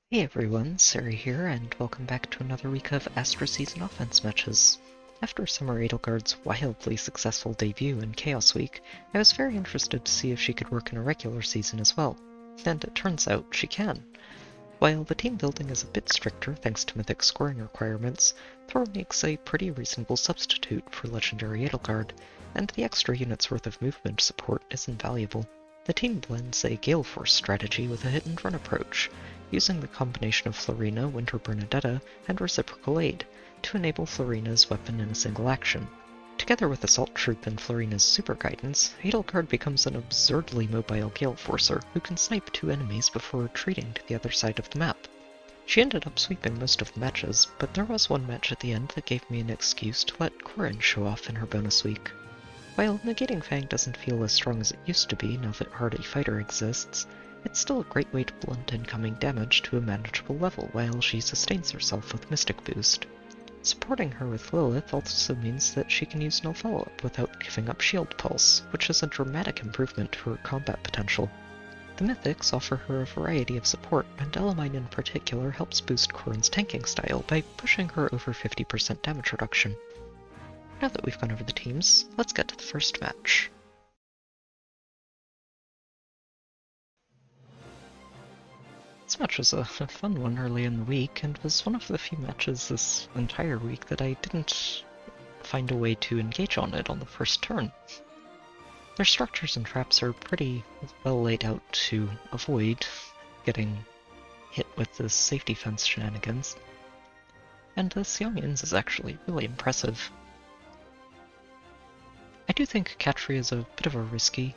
Hey everyone, Sarah here, and welcome back to another week of Astra Season offense matches. After Summer Edelgard's wildly successful debut in Chaos Week, I was very interested to see if she could work in a regular season as well, and it turns out she can. While the team building is a bit stricter thanks to mythic scoring requirements, Thor makes a pretty reasonable substitute for legendary Edelgard, and the extra unit's worth of movement support is invaluable. The team blends a Gale Force strategy with a hit-and-run approach, using the combination of Florina, Winter Bernadetta, and Reciprocal Aid to enable Florina's weapon in a single action. Together with Assault Troop and Florina's Super Guidance, Edelgard becomes an absurdly mobile Gale Forcer who can snipe two enemies before retreating to the other side of the map. She ended up sweeping most of the matches, but there was one match at the end that gave me an excuse to let Corrin show off in her bonus week. While Negating Fang doesn't feel as strong as it used to be now that Hardy Fighter exists, it's still a great way to blunt incoming damage to a manageable level while she sustains herself with Mystic Boost. Supporting her with Lilith also means that she can use no follow-up without giving up Shield Pulse, which is a dramatic improvement to her combat potential. The Mythics offer her a variety of support, and Elamine in particular helps boost Corrin's tanking style by pushing her over 50% damage reduction. Now that we've gone over the teams, let's get to the first match. This match was a fun one early in the week, and was one of the few matches this entire week that I didn't find a way to engage on it on the first turn. Their structures and traps are pretty well laid out to avoid getting hit with the safety fence shenanigans, and the Xiong'Yin's is actually really impressive. I do think Katri is a bit of a risky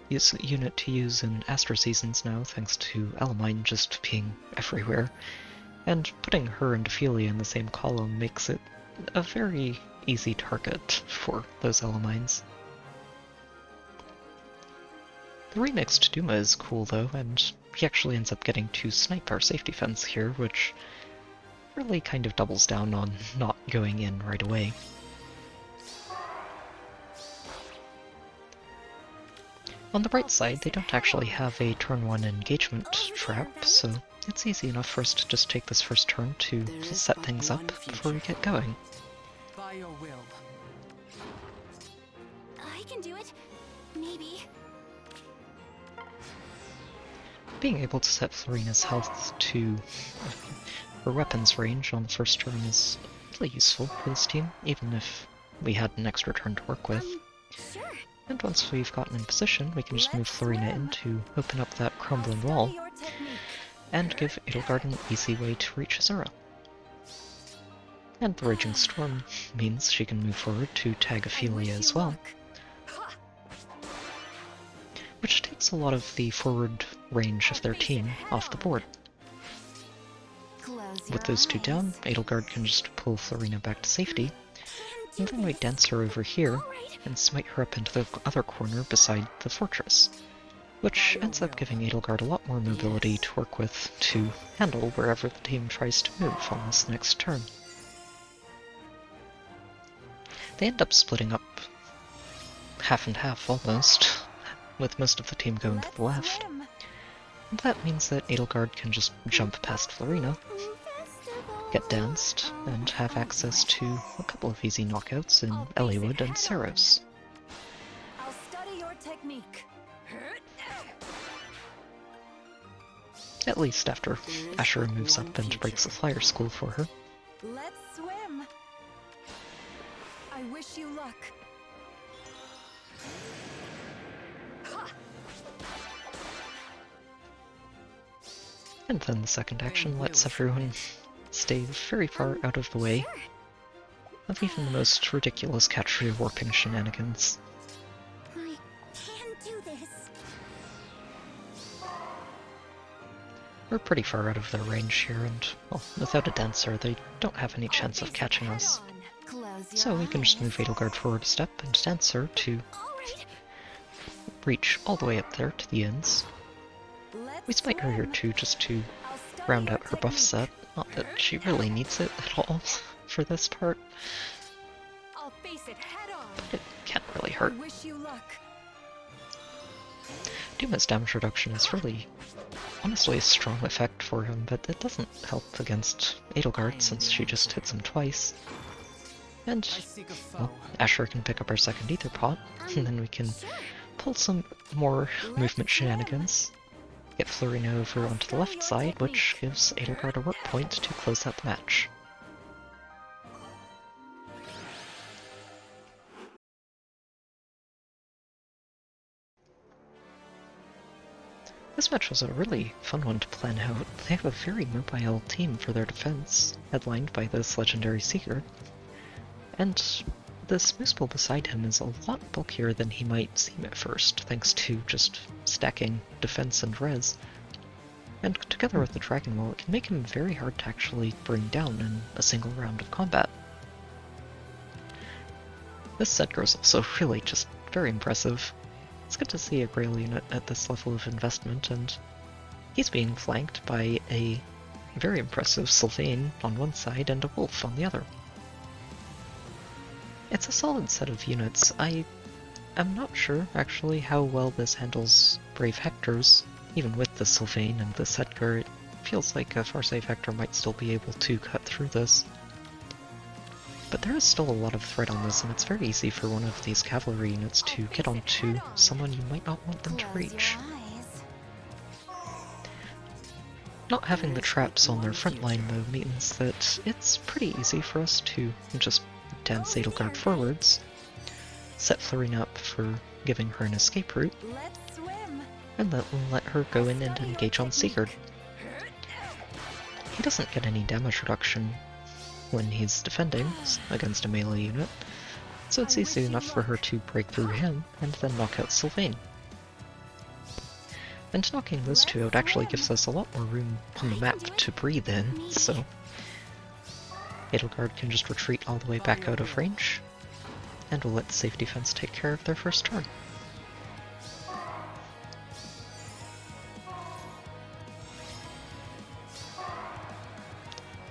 unit to use in Astra seasons now, thanks to Elamine just being everywhere, and putting her and Ophelia in the same column makes it a very easy target for those Elamines. The remixed Duma is cool though, and he actually ends up getting to snipe our safety fence here, which really kind of doubles down on not going in right away. On the right side, they don't actually have a turn 1 engagement trap, so it's easy enough for us to just take this first turn to set things up before we get going. By your will. I can do it. Maybe. Being able to set Florina's health to her weapons range on the first turn is really useful for this team, even if we had an extra turn to work with. Sure. And once we've gotten in position, we can just move Florina in to open up that crumbling wall, and give Edelgard an easy way to reach Azura. And the Raging Storm means she can move forward to tag Ophelia as well, which takes a lot of the forward range of their team off the board. With those two down, Edelgard can just pull Florina back to safety, and then we dance her over here and smite her up into the other corner beside the fortress, which ends up giving Edelgard a lot more mobility to work with to handle wherever the team tries to move on this next turn. They end up splitting up half and half almost, with most of the team going to the left. And that means that Edelgard can just jump past Florina, get danced, and have access to a couple of easy knockouts in Eliwood and Saros. I'll study your technique. At least after Ashura moves up and breaks the flyer school for her. Let's swim. I wish you luck. And then the second action lets everyone stay very far out of the way of even the most ridiculous Katria warping shenanigans. I can do this. We're pretty far out of their range here, and, well, without a dancer, they don't have any chance of catching us. So we can just move Edelgard forward a step and dance her to reach all the way up there to the ends. We smite her here too, just to round out her buff set. Not that she really needs it at all for this part, I'll face it head on. but it can't really hurt. Wish you luck. Duma's damage reduction is really honestly a strong effect for him, but it doesn't help against Edelgard since she just hits him twice. And, well, Asher can pick up our second Aether pot, and then we can pull some more movement shenanigans. Get Florina over onto the left side, which gives Edelgard a work point to close out the match. This match was a really fun one to plan out. They have a very mobile team for their defense, headlined by this legendary Seeker. And this Mooseball beside him is a lot bulkier than he might seem at first, thanks to just stacking defense and res. And together with the Dragon Wall, it can make him very hard to actually bring down in a single round of combat. This Sedgar is also really just very impressive. It's good to see a Grail unit at this level of investment, and he's being flanked by a very impressive Sylvain on one side and a Wolf on the other. It's a solid set of units. I am not sure, actually, how well this handles Brave Hectors. Even with the Sylvain and the Sedgar, it feels like a Farsight Hector might still be able to cut through this. But there is still a lot of threat on this, and it's very easy for one of these cavalry units to get onto someone you might not want them to reach. Not having the traps on their front line, though, means that it's pretty easy for us to just dance Edelgard forwards, set Florina up for giving her an escape route, and then let her go in and engage on Seeker. He doesn't get any damage reduction when he's defending against a melee unit, so it's easy enough for her to break through him and then knock out Sylvain. And knocking those two out actually gives us a lot more room on the map to breathe in, so Edelgard can just retreat all the way back out of range, and we'll let the safe defense take care of their first turn.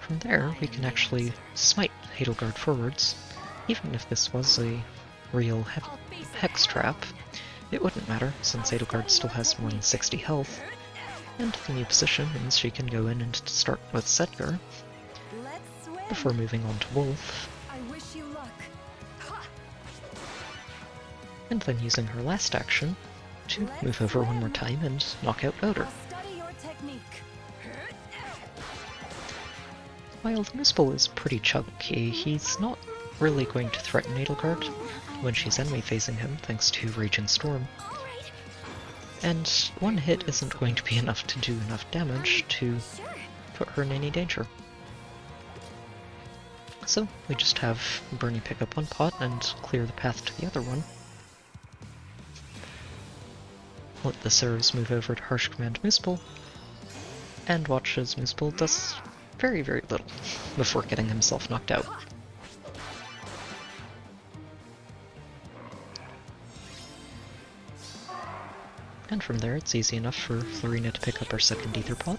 From there, we can actually smite Edelgard forwards. Even if this was a real hex trap, it wouldn't matter, since Edelgard still has more than 60 health, and the new position means she can go in and start with Sedgar, before moving on to Wolf, and then using her last action to move over one more time and knock out Oder. While the Mooseball is pretty chunky, he's not really going to threaten Edelgard when she's enemy facing him thanks to Raging Storm. And one hit isn't going to be enough to do enough damage to put her in any danger. So we just have Bernie pick up one pot and clear the path to the other one. Let the Servs move over to Harsh Command Mooseball, and watch as Mooseball does very, very little before getting himself knocked out. And from there, it's easy enough for Florina to pick up our second Aether pot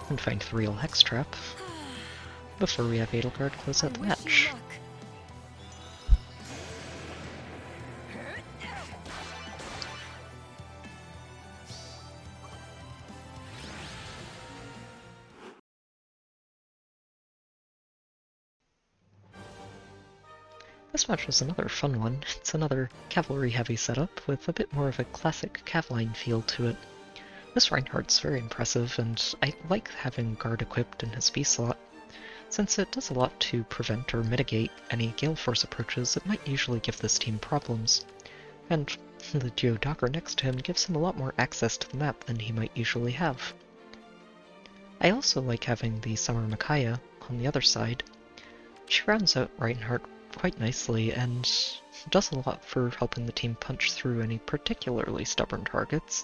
and find the real Hex Trap before we have Edelgard close out the match. This match was another fun one. It's another cavalry-heavy setup with a bit more of a classic Cavline feel to it. This Reinhardt's very impressive, and I like having Guard equipped in his B slot, since it does a lot to prevent or mitigate any Gale Force approaches that might usually give this team problems. And the Geodocker next to him gives him a lot more access to the map than he might usually have. I also like having the Summer Micaiah on the other side. She rounds out Reinhardt quite nicely and does a lot for helping the team punch through any particularly stubborn targets,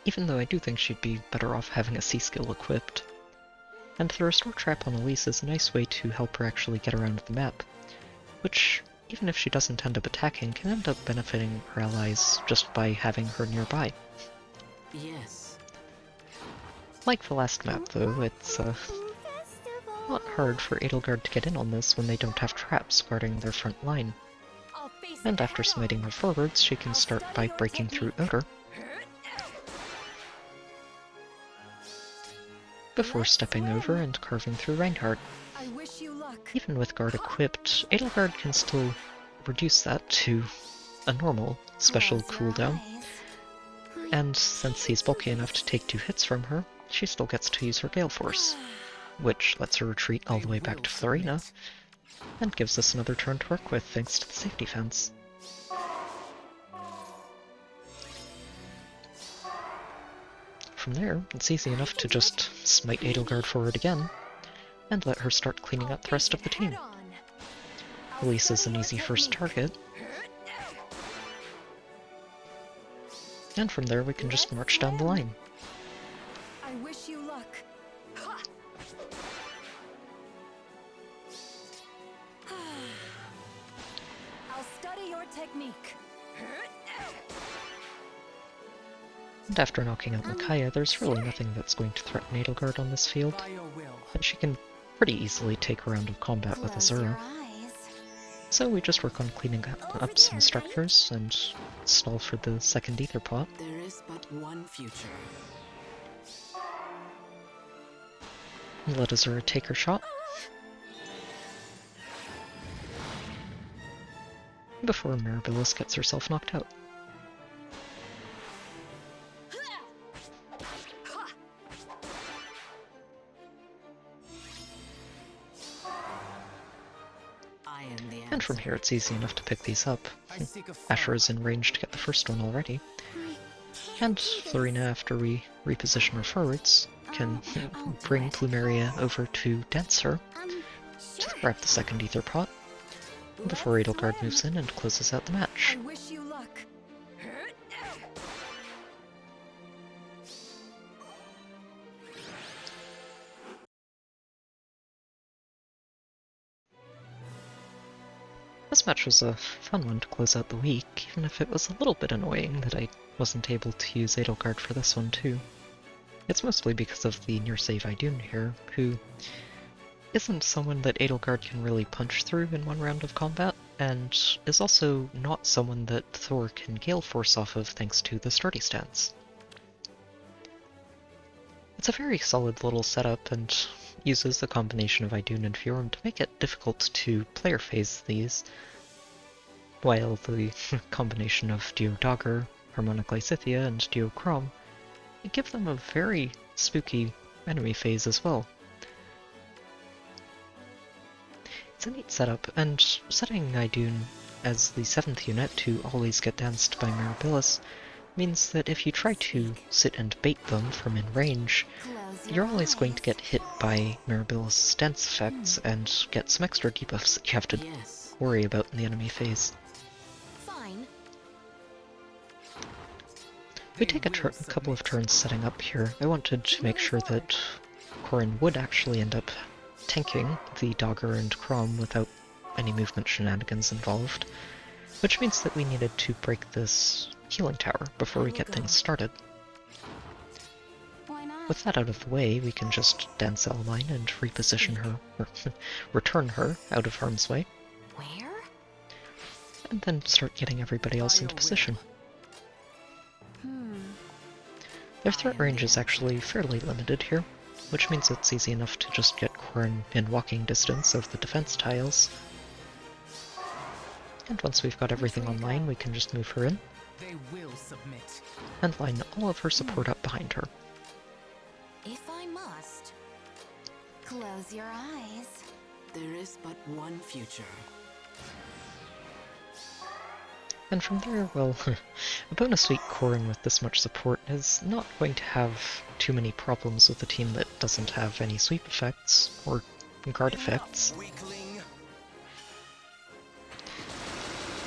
even though I do think she'd be better off having a C-skill equipped. And the Restore Trap on Elise is a nice way to help her actually get around the map, which, even if she doesn't end up attacking, can end up benefiting her allies just by having her nearby. Yes. Like the last map though, it's not hard for Edelgard to get in on this when they don't have traps guarding their front line. And after smiting her forwards, she can start by breaking through Oder, before stepping over and carving through Reinhardt. I wish you luck. Even with guard equipped, Edelgard can still reduce that to a normal special Close your cooldown, eyes. and since he's bulky enough to take 2 hits from her, she still gets to use her Gale Force, which lets her retreat all the way back to Florina, and gives us another turn to work with thanks to the safety fence. From there, it's easy enough to just smite Edelgard forward again, and let her start cleaning up the rest of the team. Elise is an easy first target, and from there we can just march down the line. I wish you luck. I'll study your technique. And after knocking out Micaiah, there's really nothing that's going to threaten Edelgard on this field, and she can pretty easily take a round of combat with Close your Azura. eyes. So we just work on cleaning up some structures and stall for the second Aether pot. There is but one future. Let Azura take her shot, before Mirabilis gets herself knocked out. I am the And from answer. here it's easy enough to pick these up. Asher is in range to get the first one already, and Florina, after we reposition her forwards, can bring Plumeria over to dance her to grab the second Aether pot, before Edelgard moves in and closes out the match. I wish you luck. This match was a fun one to close out the week, even if it was a little bit annoying that I wasn't able to use Edelgard for this one too. It's mostly because of the near save Idun here, who isn't someone that Edelgard can really punch through in one round of combat, and is also not someone that Thor can Gale Force off of thanks to the sturdy stance. It's a very solid little setup, and uses a combination of Idun and Fjorm to make it difficult to player phase these, while the combination of Duo Dagger, Harmonic Lysithia, and Duo Chrom give them a very spooky enemy phase as well. It's a neat setup, and setting Idun as the 7th unit to always get danced by Mirabilis means that if you try to sit and bait them from in range, Close you're your always going to eyes. get hit by Mirabilis' dance effects and get some extra debuffs that you have to Yes. worry about in the enemy phase. Fine. We take a couple of turns setting up here. I wanted to make sure that Corrin would actually end up tanking the Dagger and Chrom without any movement shenanigans involved, which means that we needed to break this healing tower before we get things started. Why not? With that out of the way, we can just dance Elmine and reposition her, or return her out of harm's way, Where? and then start getting everybody else into position. Their threat range is actually fairly limited here, which means it's easy enough to just get Corrin in walking distance of the defense tiles. And once we've got everything online, we can just move her in, They will submit. and line all of her support up behind her. If I must. Close your eyes. There is but one future. And from there, well, a bonus week Corrin with this much support is not going to have too many problems with a team that doesn't have any sweep effects or guard effects. Weakling.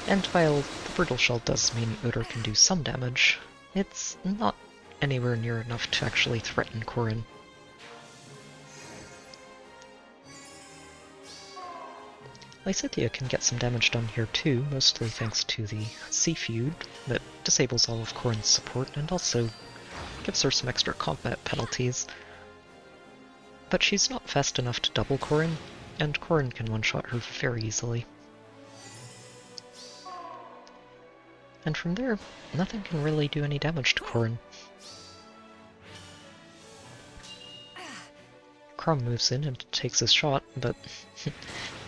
And while the Brutal Shell does mean Odor can do some damage, it's not anywhere near enough to actually threaten Corrin. Lysithia can get some damage done here too, mostly thanks to the Sea Feud that disables all of Corrin's support and also gives her some extra combat penalties. But she's not fast enough to double Corrin, and Corrin can one-shot her very easily. And from there, nothing can really do any damage to Corrin. Crom moves in and takes his shot, but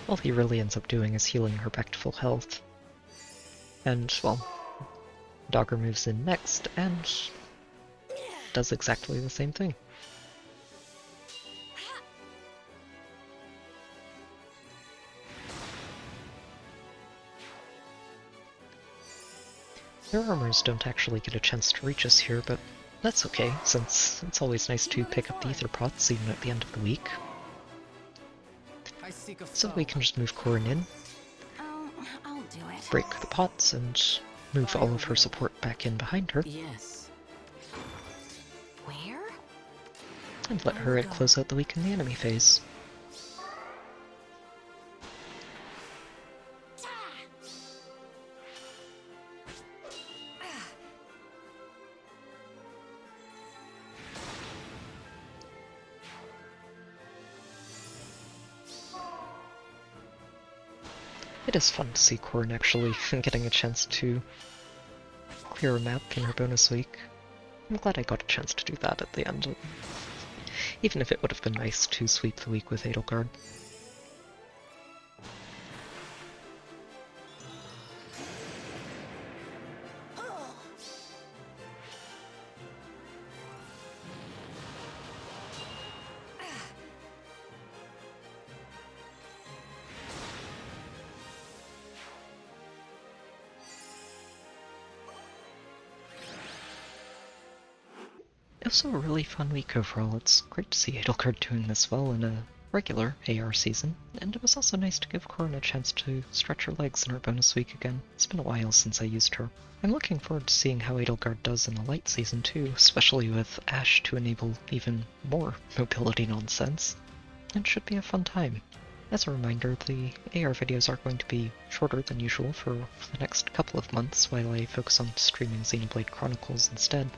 all he really ends up doing is healing her back to full health. And, well, Dogger moves in next and does exactly the same thing. Their armors don't actually get a chance to reach us here, but that's okay, since it's always nice to pick up the Aether pots even at the end of the week. So we can just move Corrin in, I'll do it. break the pots, and move all of her support back in behind her, Yes. Where? and let her close out the week in the enemy phase. It is fun to see Corrin actually getting a chance to clear a map in her bonus week. I'm glad I got a chance to do that at the end, even if it would have been nice to sweep the week with Edelgard. It was a really fun week overall. It's great to see Edelgard doing this well in a regular AR season, and it was also nice to give Corrin a chance to stretch her legs in her bonus week again. It's been a while since I used her. I'm looking forward to seeing how Edelgard does in the light season too, especially with Ashe to enable even more mobility nonsense. It should be a fun time. As a reminder, the AR videos are going to be shorter than usual for the next couple of months while I focus on streaming Xenoblade Chronicles instead.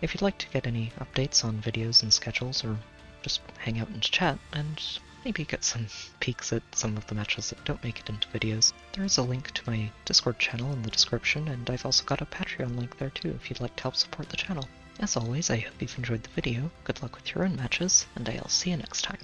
If you'd like to get any updates on videos and schedules, or just hang out and chat, and maybe get some peeks at some of the matches that don't make it into videos, there is a link to my Discord channel in the description, and I've also got a Patreon link there too if you'd like to help support the channel. As always, I hope you've enjoyed the video, good luck with your own matches, and I'll see you next time.